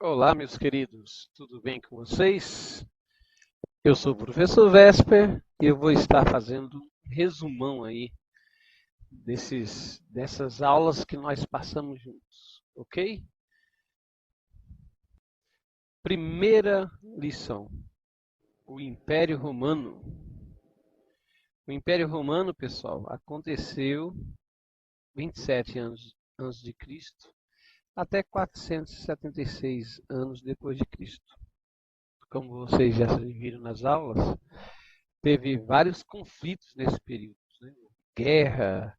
Olá, meus queridos, tudo bem com vocês? Eu sou o professor Vesper e eu vou estar fazendo um resumão aí dessas aulas que nós passamos juntos, ok? Primeira lição, o Império Romano. O Império Romano, pessoal, aconteceu 27 anos antes de Cristo até 476 anos depois de Cristo. Como vocês já viram nas aulas, teve vários conflitos nesse período, né? Guerra,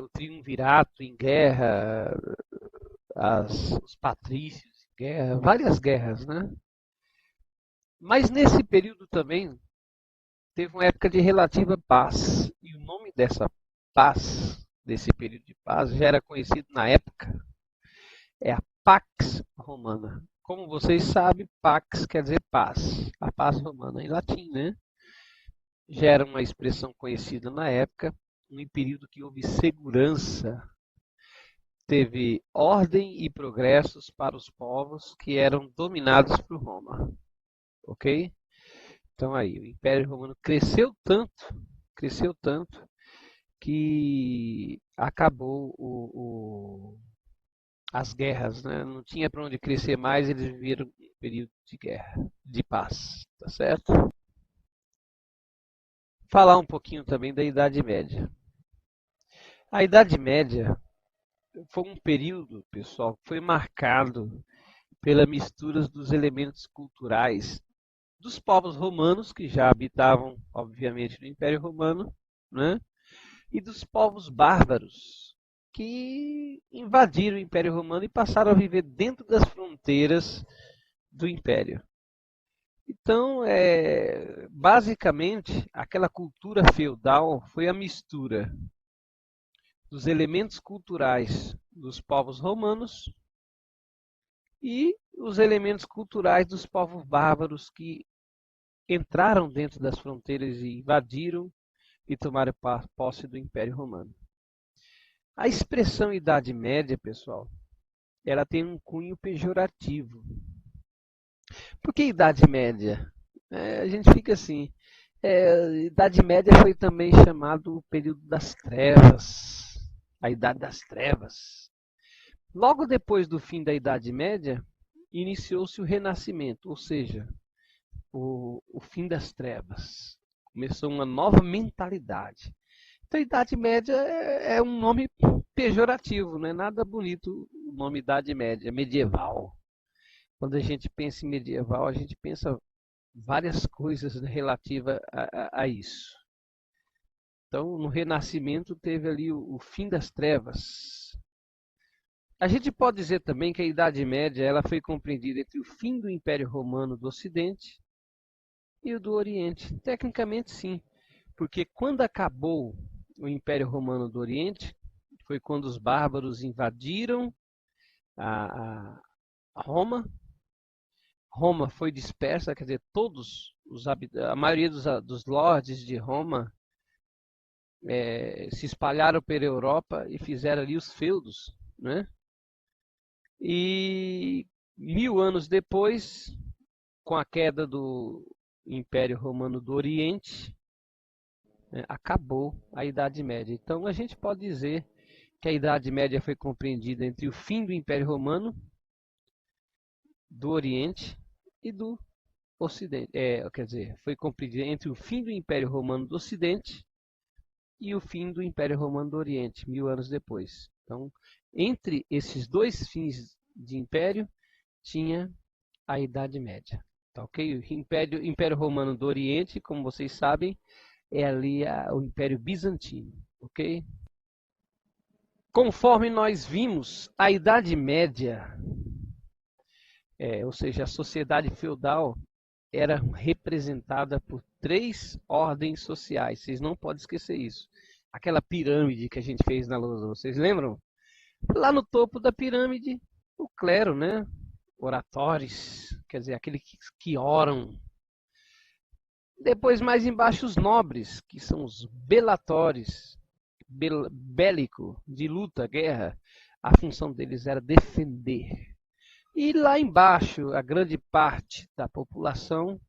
o triunvirato em guerra, os patrícios em guerra, várias guerras, né? Mas nesse período também teve uma época de relativa paz. E o nome dessa paz, desse período de paz, já era conhecido na época, é a Pax Romana. Como vocês sabem, Pax quer dizer paz. A paz romana em latim, né? Já era uma expressão conhecida na época, em período que houve segurança, teve ordem e progressos para os povos que eram dominados por Roma, ok? Então aí, o Império Romano cresceu tanto que acabou as guerras, né? Não tinha para onde crescer mais, eles viveram um período de guerra, de paz, tá certo? Falar um pouquinho também da Idade Média. A Idade Média foi um período, pessoal, que foi marcado pela mistura dos elementos culturais dos povos romanos, que já habitavam, obviamente, no Império Romano, né? E dos povos bárbaros, que invadiram o Império Romano e passaram a viver dentro das fronteiras do Império. Então, basicamente, aquela cultura feudal foi a mistura dos elementos culturais dos povos romanos e os elementos culturais dos povos bárbaros que entraram dentro das fronteiras e invadiram e tomaram posse do Império Romano. A expressão Idade Média, pessoal, ela tem um cunho pejorativo. Por que Idade Média? A gente fica assim. Idade Média foi também chamado o período das trevas, a Idade das Trevas. Logo depois do fim da Idade Média, iniciou-se o Renascimento, ou seja, o fim das trevas. Começou uma nova mentalidade. Então, Idade Média é um nome pejorativo, não é nada bonito o nome Idade Média, medieval. Quando a gente pensa em medieval, a gente pensa várias coisas relativas a isso. Então, no Renascimento teve ali o fim das trevas. A gente pode dizer também que a Idade Média ela foi compreendida entre o fim do Império Romano do Ocidente e o do Oriente. Tecnicamente, sim, porque quando acabou o Império Romano do Oriente, foi quando os bárbaros invadiram a Roma. Roma foi dispersa, quer dizer, a maioria dos lordes de Roma se espalharam pela Europa e fizeram ali os feudos, né? E 1000 anos depois, com a queda do Império Romano do Oriente, acabou a Idade Média. Então a gente pode dizer que a Idade Média foi compreendida entre o fim do Império Romano do Oriente e do Ocidente. Quer dizer, foi compreendida entre o fim do Império Romano do Ocidente e o fim do Império Romano do Oriente, 1000 anos depois. Então, entre esses dois fins de império, tinha a Idade Média. Tá, ok? O Império Romano do Oriente, como vocês sabem, é ali o Império Bizantino. Ok? Conforme nós vimos, a Idade Média, ou seja, a sociedade feudal, era representada por 3 ordens sociais. Vocês não podem esquecer isso. Aquela pirâmide que a gente fez na lousa, vocês lembram? Lá no topo da pirâmide, o clero, né? Oratores, quer dizer, aqueles que oram. Depois, mais embaixo, os nobres, que são os belatores, bélico, de luta, guerra. A função deles era defender. E lá embaixo, a grande parte da população,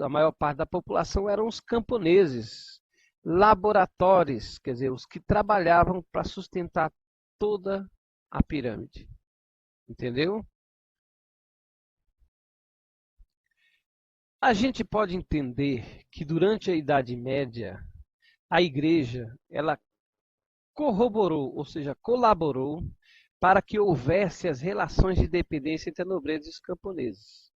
a maior parte da população eram os camponeses, laboratórios, quer dizer, os que trabalhavam para sustentar toda a pirâmide. Entendeu? A gente pode entender que durante a Idade Média, a igreja, ela corroborou, ou seja, colaborou para que houvesse as relações de dependência entre a nobreza e os camponeses.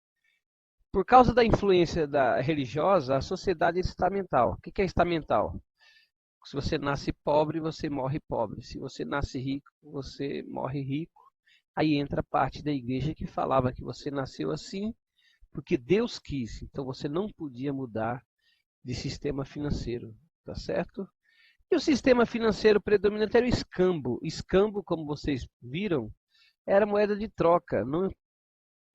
Por causa da influência religiosa, a sociedade é estamental. O que é estamental? Se você nasce pobre, você morre pobre. Se você nasce rico, você morre rico. Aí entra a parte da igreja que falava que você nasceu assim porque Deus quis. Então você não podia mudar de sistema financeiro, tá certo? E o sistema financeiro predominante era o escambo. Escambo, como vocês viram, era moeda de troca. Não,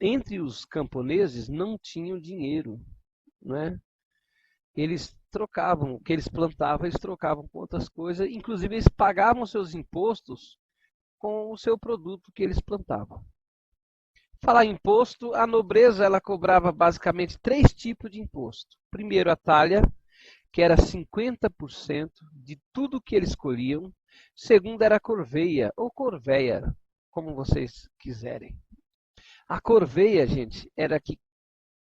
entre os camponeses não tinham dinheiro, né? Eles trocavam, o que eles plantavam, eles trocavam com outras coisas. Inclusive, eles pagavam seus impostos com o seu produto que eles plantavam. Falar em imposto, a nobreza ela cobrava basicamente 3 tipos de imposto. Primeiro, a talha, que era 50% de tudo que eles colhiam. Segundo, era a corveia, ou corveia, como vocês quiserem. A corveia, gente, era que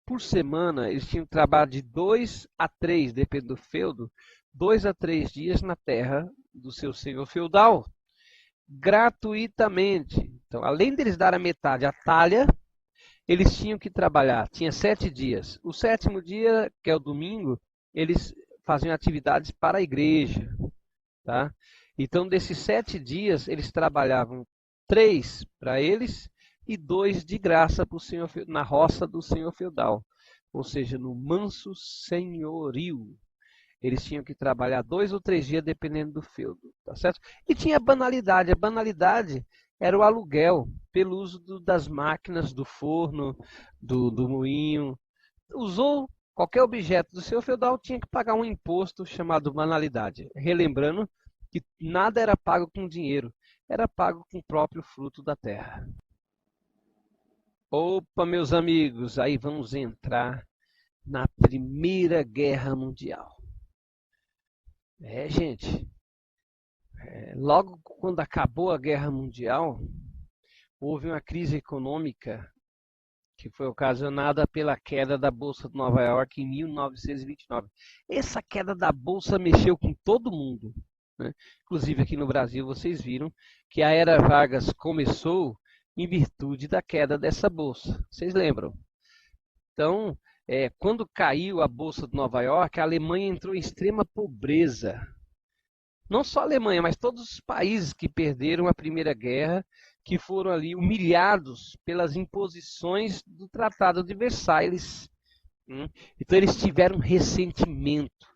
por semana eles tinham trabalho de 2 a 3, dependendo do feudo, 2 a 3 dias na terra do seu senhor feudal, gratuitamente. Então, além deles dar a metade, a talha, eles tinham que trabalhar. Tinha 7 dias. O 7º dia, que é o domingo, eles faziam atividades para a igreja. Tá? Então, desses 7 dias, eles trabalhavam 3 para eles e 2 de graça pro senhor, na roça do senhor feudal. Ou seja, no manso senhorio. Eles tinham que trabalhar 2 ou 3 dias, dependendo do feudo. Tá certo? E tinha a banalidade. A banalidade era o aluguel pelo uso das máquinas, do forno, do moinho. Usou qualquer objeto do seu feudal, tinha que pagar um imposto chamado banalidade. Relembrando que nada era pago com dinheiro, era pago com o próprio fruto da terra. Opa, meus amigos, aí vamos entrar na Primeira Guerra Mundial. Gente, logo quando acabou a Guerra Mundial, houve uma crise econômica que foi ocasionada pela queda da Bolsa de Nova York em 1929. Essa queda da Bolsa mexeu com todo mundo, né? Inclusive aqui no Brasil vocês viram que a Era Vargas começou em virtude da queda dessa Bolsa. Vocês lembram? Então, quando caiu a Bolsa de Nova York, a Alemanha entrou em extrema pobreza. Não só a Alemanha, mas todos os países que perderam a Primeira Guerra, que foram ali humilhados pelas imposições do Tratado de Versalhes. Então eles tiveram ressentimento,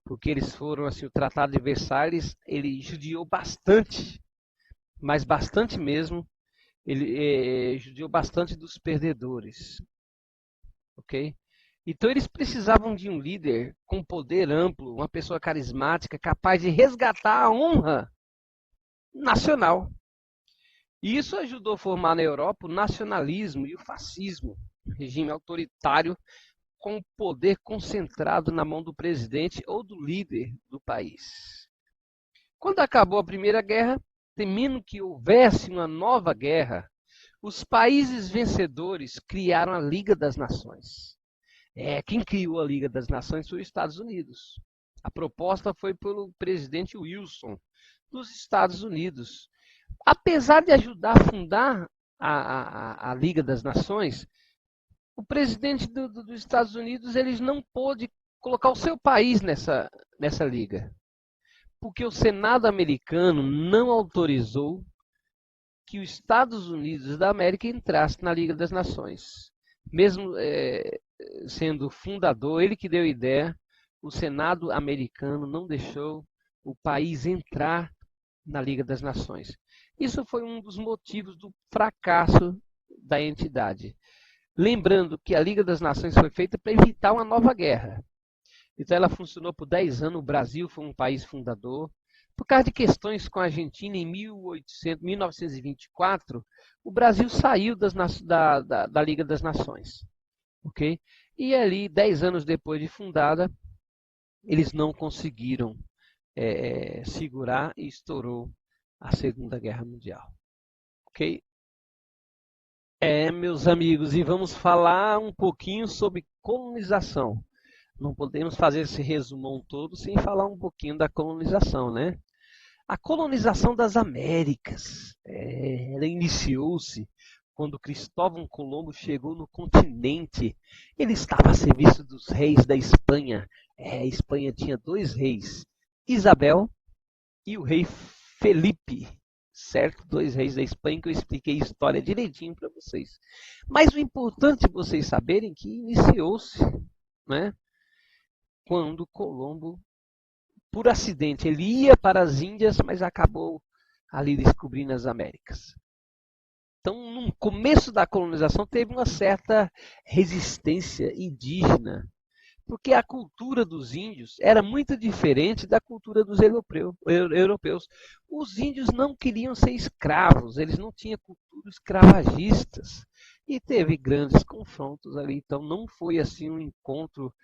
porque eles foram assim, o Tratado de Versalhes, ele judiou bastante, mas bastante mesmo, ele judiou bastante dos perdedores. Ok? Então eles precisavam de um líder com poder amplo, uma pessoa carismática, capaz de resgatar a honra nacional. E isso ajudou a formar na Europa o nacionalismo e o fascismo, regime autoritário com o poder concentrado na mão do presidente ou do líder do país. Quando acabou a Primeira Guerra, temendo que houvesse uma nova guerra, os países vencedores criaram a Liga das Nações. Quem criou a Liga das Nações foi os Estados Unidos. A proposta foi pelo presidente Wilson, dos Estados Unidos. Apesar de ajudar a fundar a Liga das Nações, o presidente dos Estados Unidos ele não pôde colocar o seu país nessa liga, porque o Senado americano não autorizou que os Estados Unidos da América entrasse na Liga das Nações. Mesmo sendo fundador, ele que deu a ideia, o Senado americano não deixou o país entrar na Liga das Nações. Isso foi um dos motivos do fracasso da entidade. Lembrando que a Liga das Nações foi feita para evitar uma nova guerra. Então ela funcionou por 10 anos, o Brasil foi um país fundador. Por causa de questões com a Argentina, em 1924, o Brasil saiu da Liga das Nações. Okay? E ali, 10 anos depois de fundada, eles não conseguiram segurar e estourou a Segunda Guerra Mundial. Ok? Meus amigos, e vamos falar um pouquinho sobre colonização. Não podemos fazer esse resumão todo sem falar um pouquinho da colonização, né? A colonização das Américas, ela iniciou-se quando Cristóvão Colombo chegou no continente. Ele estava a serviço dos reis da Espanha. A Espanha tinha 2 reis, Isabel e o rei Felipe, certo? 2 reis da Espanha, que eu expliquei a história direitinho para vocês. Mas o importante é vocês saberem que iniciou-se, né, quando Colombo, por acidente, ele ia para as Índias, mas acabou ali descobrindo as Américas. Então, no começo da colonização, teve uma certa resistência indígena, porque a cultura dos índios era muito diferente da cultura dos europeus. Os índios não queriam ser escravos, eles não tinham cultura escravagistas. E teve grandes confrontos ali, então não foi assim um encontro,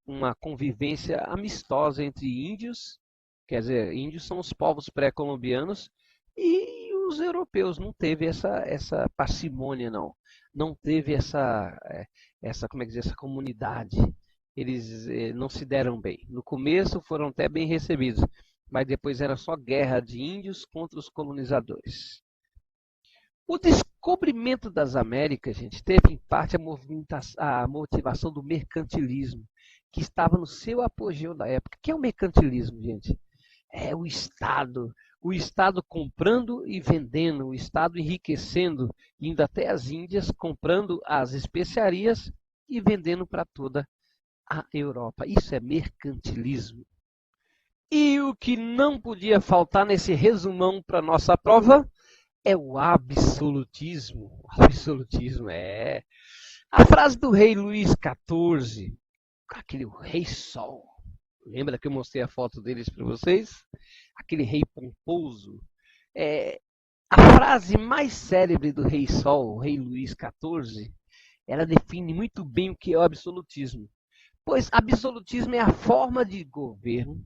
uma convivência amistosa entre índios, quer dizer, índios são os povos pré-colombianos, e os europeus. Não teve essa parcimônia, não teve essa como é que diz, essa comunidade. Eles não se deram bem. No começo foram até bem recebidos, mas depois era só guerra de índios contra os colonizadores. O descobrimento das Américas, gente, teve em parte a motivação do mercantilismo, que estava no seu apogeu da época. O que é o mercantilismo, gente? É o Estado comprando e vendendo, o Estado enriquecendo, indo até as Índias, comprando as especiarias e vendendo para toda a Europa. Isso é mercantilismo. E o que não podia faltar nesse resumão para nossa prova é o absolutismo. O absolutismo é a frase do rei Luís XIV, aquele rei Sol. Lembra que eu mostrei a foto deles para vocês? Aquele rei pomposo. A frase mais célebre do rei Sol, o rei Luís XIV, ela define muito bem o que é o absolutismo. Pois absolutismo é a forma de governo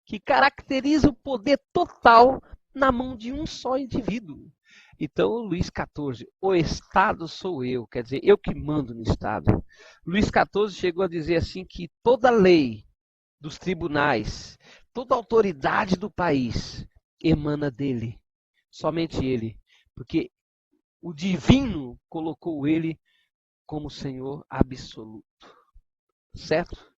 que caracteriza o poder total na mão de um só indivíduo. Então, Luís XIV, o Estado sou eu, quer dizer, eu que mando no Estado. Luís XIV chegou a dizer assim que toda lei dos tribunais, toda autoridade do país emana dele, somente ele, porque o divino colocou ele como Senhor absoluto, certo?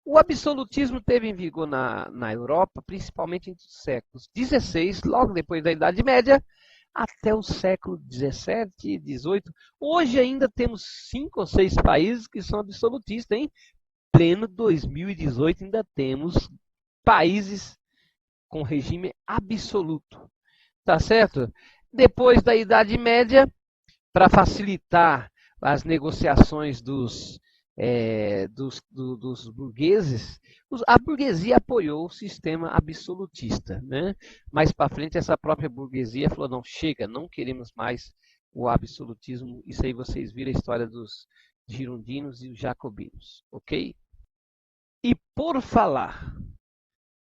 O absolutismo teve em vigor na Europa, principalmente entre os séculos XVI, logo depois da Idade Média, até o século XVII, XVIII. Hoje ainda temos 5 ou 6 países que são absolutistas, hein? Pleno 2018 ainda temos países com regime absoluto. Tá certo? Depois da Idade Média, para facilitar as negociações dos burgueses, a burguesia apoiou o sistema absolutista, né? Mais para frente, essa própria burguesia falou, não, chega, não queremos mais o absolutismo. Isso aí vocês viram a história dos girondinos e os jacobinos, ok? E por falar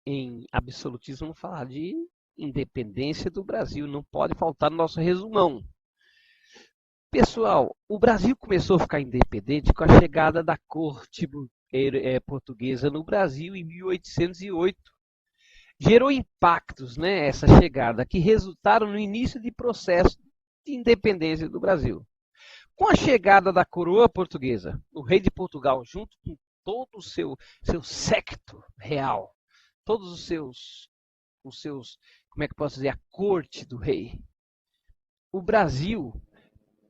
em absolutismo, vamos falar de independência do Brasil, não pode faltar no nosso resumão. Pessoal, o Brasil começou a ficar independente com a chegada da corte portuguesa no Brasil em 1808. Gerou impactos, né, essa chegada, que resultaram no início de processo de independência do Brasil. Com a chegada da coroa portuguesa, o rei de Portugal, junto com todo o seu séquito real, todos os seus, como é que eu posso dizer, a corte do rei, o Brasil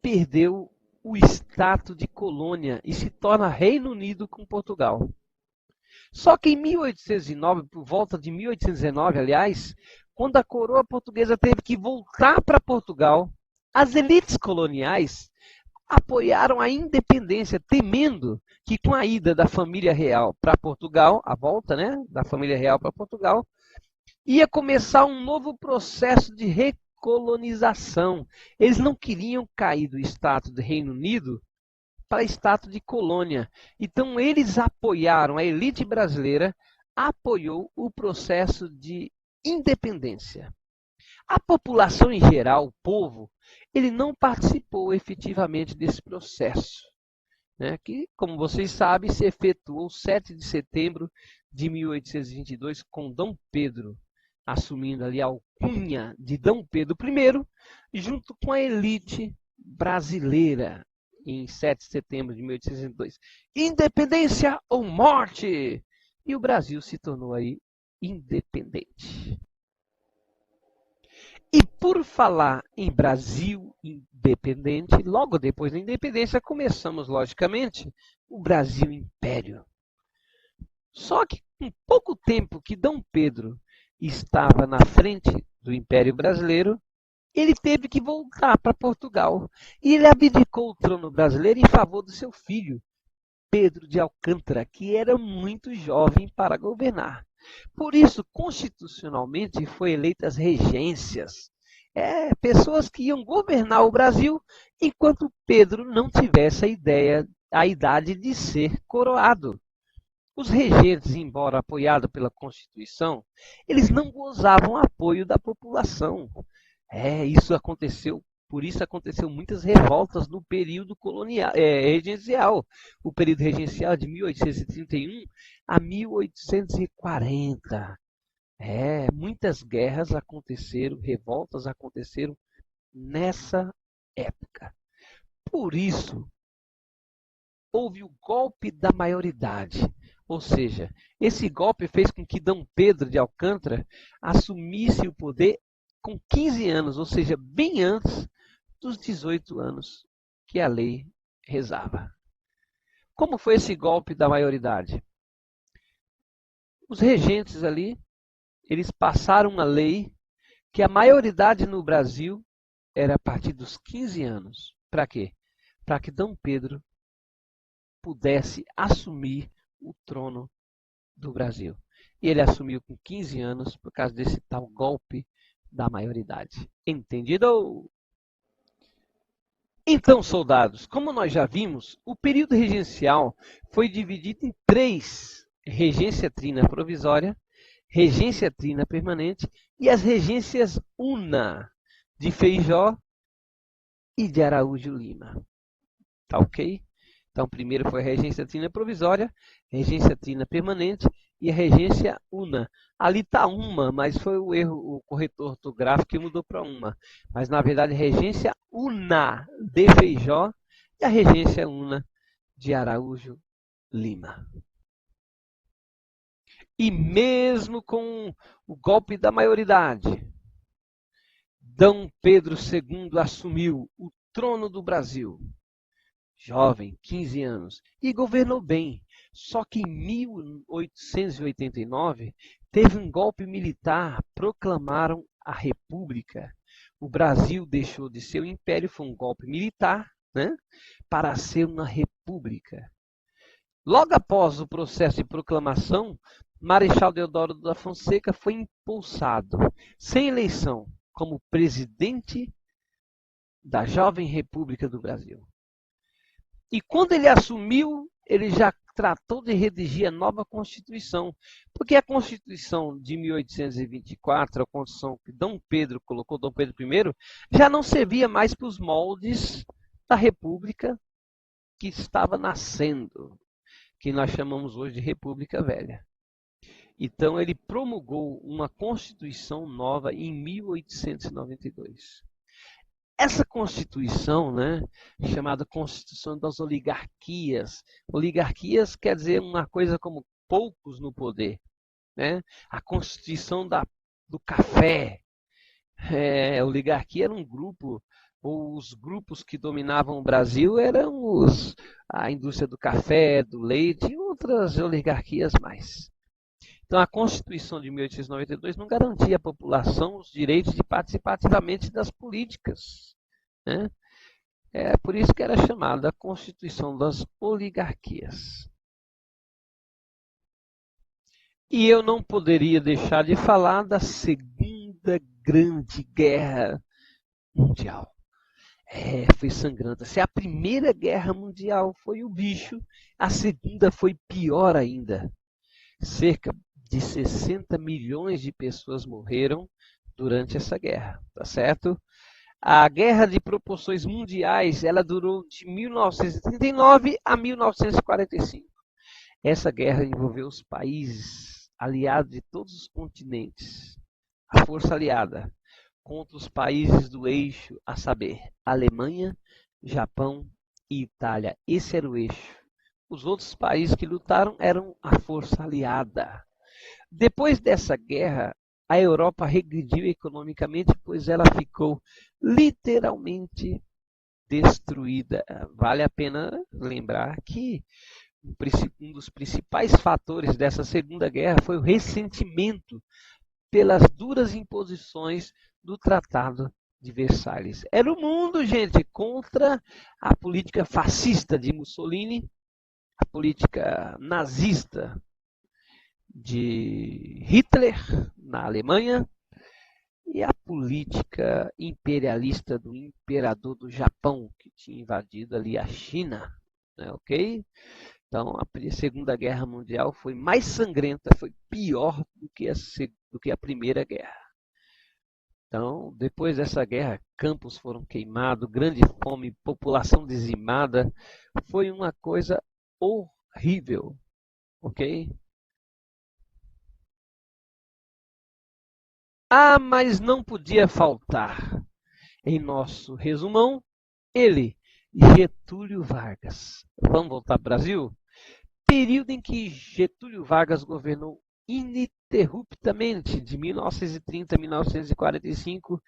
perdeu o status de colônia e se torna Reino Unido com Portugal. Só que em 1809, por volta de 1819, aliás, quando a coroa portuguesa teve que voltar para Portugal, as elites coloniais apoiaram a independência, temendo que com a ida da família real para Portugal, a volta, né, da família real para Portugal, ia começar um novo processo de recolonização. Eles não queriam cair do status do Reino Unido para status de colônia. Então, eles apoiaram, a elite brasileira apoiou o processo de independência. A população em geral, o povo, ele não participou efetivamente desse processo, né, que, como vocês sabem, se efetuou 7 de setembro de 1822, com Dom Pedro assumindo ali a alcunha de Dom Pedro I, junto com a elite brasileira, em 7 de setembro de 1862. Independência ou morte! E o Brasil se tornou aí independente. E por falar em Brasil independente, logo depois da independência, começamos, logicamente, o Brasil Império. Só que com pouco tempo que Dom Pedro estava na frente do Império Brasileiro, ele teve que voltar para Portugal. E ele abdicou o trono brasileiro em favor do seu filho, Pedro de Alcântara, que era muito jovem para governar. Por isso, constitucionalmente, foi eleitas regências. Pessoas que iam governar o Brasil enquanto Pedro não tivesse a idade de ser coroado. Os regentes, embora apoiados pela Constituição, eles não gozavam apoio da população. Isso aconteceu, por isso aconteceu muitas revoltas no período regencial. O período regencial de 1831 a 1840. Muitas guerras aconteceram, revoltas aconteceram nessa época. Por isso, houve o golpe da maioridade. Ou seja, esse golpe fez com que Dom Pedro de Alcântara assumisse o poder com 15 anos, ou seja, bem antes dos 18 anos que a lei rezava. Como foi esse golpe da maioridade? Os regentes ali, eles passaram uma lei que a maioridade no Brasil era a partir dos 15 anos. Para quê? Para que Dom Pedro pudesse assumir o trono do Brasil. E ele assumiu com 15 anos por causa desse tal golpe da maioridade. Entendido? Então, soldados, como nós já vimos, o período regencial foi dividido em 3: regência trina provisória, regência trina permanente e as regências una de Feijó e de Araújo Lima. Tá ok? Então, primeiro foi a regência trina provisória, regência trina permanente e a regência una. Ali está uma, mas foi o erro, o corretor ortográfico que mudou para uma. Mas, na verdade, regência una de Feijó e a regência una de Araújo Lima. E mesmo com o golpe da maioridade, Dom Pedro II assumiu o trono do Brasil. Jovem, 15 anos, e governou bem. Só que em 1889 teve um golpe militar, proclamaram a República. O Brasil deixou de ser um império, foi um golpe militar, né, para ser uma república. Logo após o processo de proclamação, Marechal Deodoro da Fonseca foi impulsado, sem eleição, como presidente da jovem República do Brasil. E quando ele assumiu, ele já tratou de redigir a nova Constituição, porque a Constituição de 1824, a Constituição que Dom Pedro colocou, Dom Pedro I, já não servia mais para os moldes da República que estava nascendo, que nós chamamos hoje de República Velha. Então, ele promulgou uma Constituição nova em 1892. Essa Constituição, né, chamada Constituição das Oligarquias. Oligarquias quer dizer uma coisa como poucos no poder. Né? A Constituição do café. A oligarquia era um grupo, ou os grupos que dominavam o Brasil eram a indústria do café, do leite e outras oligarquias mais. Então, a Constituição de 1892 não garantia à população os direitos de participar ativamente das políticas. Né? É por isso que era chamada a Constituição das Oligarquias. E eu não poderia deixar de falar da Segunda Grande Guerra Mundial. Foi sangrenta. Se a Primeira Guerra Mundial foi o bicho, a Segunda foi pior ainda. Cerca de 60 milhões de pessoas morreram durante essa guerra, tá certo? A guerra de proporções mundiais, ela durou de 1939 a 1945. Essa guerra envolveu os países aliados de todos os continentes, a força aliada, contra os países do eixo, a saber, Alemanha, Japão e Itália. Esse era o eixo. Os outros países que lutaram eram a força aliada. Depois dessa guerra, a Europa regrediu economicamente, pois ela ficou literalmente destruída. Vale a pena lembrar que um dos principais fatores dessa Segunda Guerra foi o ressentimento pelas duras imposições do Tratado de Versalhes. Era o mundo, gente, contra a política fascista de Mussolini, a política nazista de Hitler na Alemanha e a política imperialista do imperador do Japão, que tinha invadido ali a China, né, ok? Então, a Segunda Guerra Mundial foi mais sangrenta, foi pior do que a Primeira Guerra. Então, depois dessa guerra, campos foram queimados, grande fome, população dizimada. Foi uma coisa horrível, ok? Ah, mas não podia faltar em nosso resumão ele, Getúlio Vargas. Vamos voltar para o Brasil? Período em que Getúlio Vargas governou ininterruptamente, de 1930 a 1945,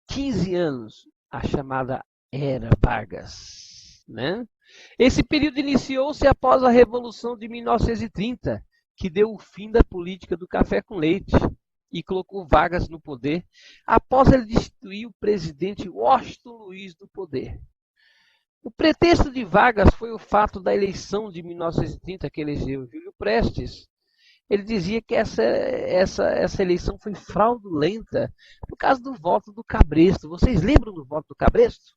15 anos, a chamada Era Vargas. Né? Esse período iniciou-se após a Revolução de 1930, que deu o fim da política do café com leite e colocou Vargas no poder, após ele destituir o presidente Washington Luiz do poder. O pretexto de Vargas foi o fato da eleição de 1930, que elegeu Júlio Prestes. Ele dizia que essa eleição foi fraudulenta por causa do voto do Cabresto. Vocês lembram do voto do Cabresto?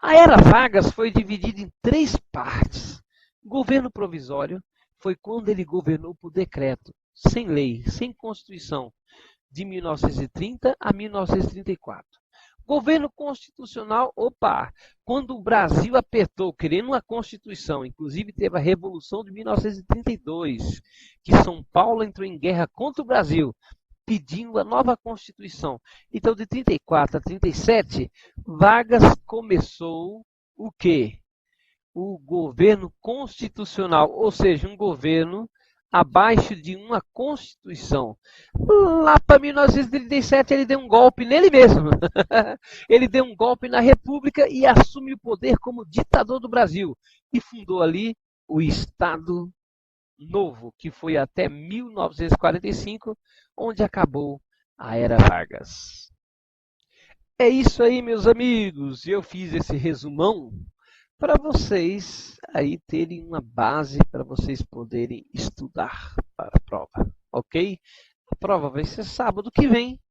A era Vargas foi dividida em 3 partes. O governo provisório foi quando ele governou por decreto, sem lei, sem Constituição, de 1930 a 1934. Governo constitucional, quando o Brasil apertou, querendo uma Constituição, inclusive teve a Revolução de 1932, que São Paulo entrou em guerra contra o Brasil, pedindo a nova Constituição. Então, de 34 a 37, Vargas começou o quê? O governo constitucional, ou seja, um governo abaixo de uma Constituição. Lá para 1937 ele deu um golpe nele mesmo. Ele deu um golpe na República e assumiu o poder como ditador do Brasil. E fundou ali o Estado Novo, que foi até 1945, onde acabou a Era Vargas. É isso aí, meus amigos. Eu fiz esse resumão para vocês aí terem uma base para vocês poderem estudar para a prova, ok? A prova vai ser sábado que vem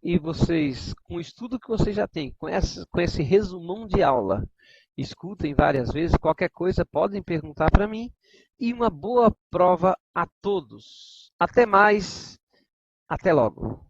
e vocês, com o estudo que vocês já têm, com esse resumão de aula, escutem várias vezes, qualquer coisa podem perguntar para mim e uma boa prova a todos. Até mais, até logo.